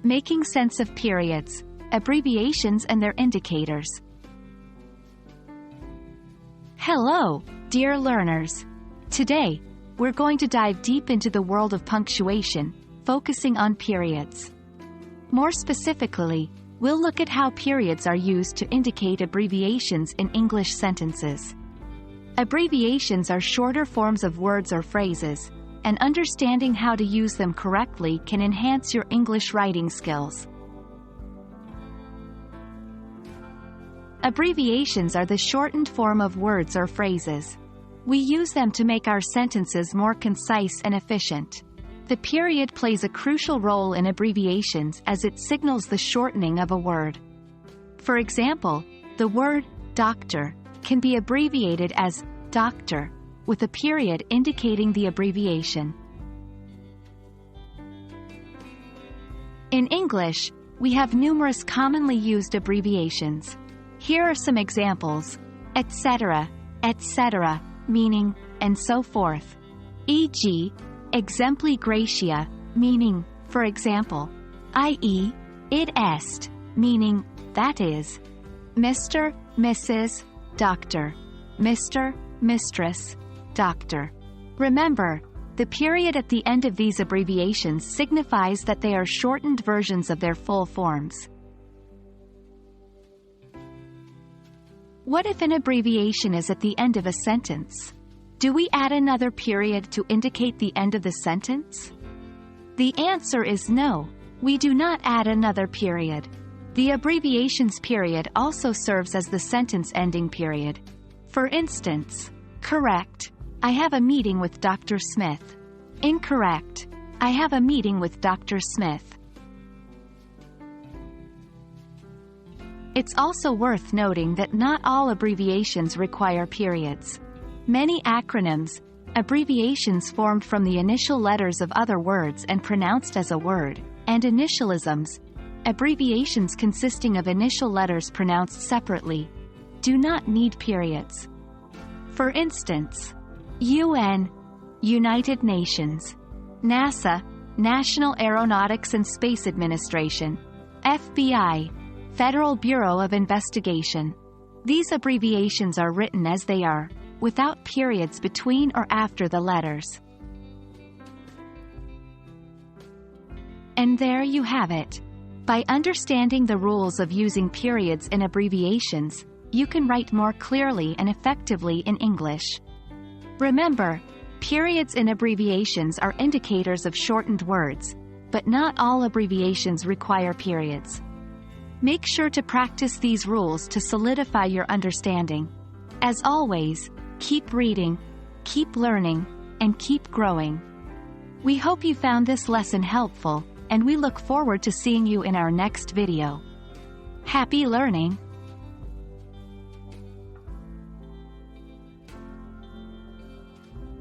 Making sense of periods, abbreviations and their indicators. Hello, dear learners. Today, we're going to dive deep into the world of punctuation, focusing on periods. More specifically, we'll look at how periods are used to indicate abbreviations in English sentences. Abbreviations are shorter forms of words or phrases, and understanding how to use them correctly can enhance your English writing skills. Abbreviations are the shortened form of words or phrases. We use them to make our sentences more concise and efficient. The period plays a crucial role in abbreviations as it signals the shortening of a word. For example, the word doctor can be abbreviated as doctor, with a period indicating the abbreviation. In English, we have numerous commonly used abbreviations. Here are some examples: etc., meaning, and so forth. E.g., exempli gratia, meaning, for example, i.e., id est, meaning, that is, Mr., Mrs., Doctor, Mr., Mistress, Doctor. Remember, the period at the end of these abbreviations signifies that they are shortened versions of their full forms. What if an abbreviation is at the end of a sentence? Do we add another period to indicate the end of the sentence? The answer is no, we do not add another period. The abbreviation's period also serves as the sentence ending period. For instance, correct, I have a meeting with Dr. Smith. Incorrect, I have a meeting with Dr. Smith. It's also worth noting that not all abbreviations require periods. Many acronyms, abbreviations formed from the initial letters of other words and pronounced as a word, and initialisms, abbreviations consisting of initial letters pronounced separately, do not need periods. For instance, UN, United Nations; NASA, National Aeronautics and Space Administration; FBI, Federal Bureau of Investigation. These abbreviations are written as they are, without periods between or after the letters. And there you have it. By understanding the rules of using periods in abbreviations, you can write more clearly and effectively in English. Remember, periods in abbreviations are indicators of shortened words, but not all abbreviations require periods. Make sure to practice these rules to solidify your understanding. As always, keep reading, keep learning, and keep growing. We hope you found this lesson helpful, and we look forward to seeing you in our next video. Happy learning!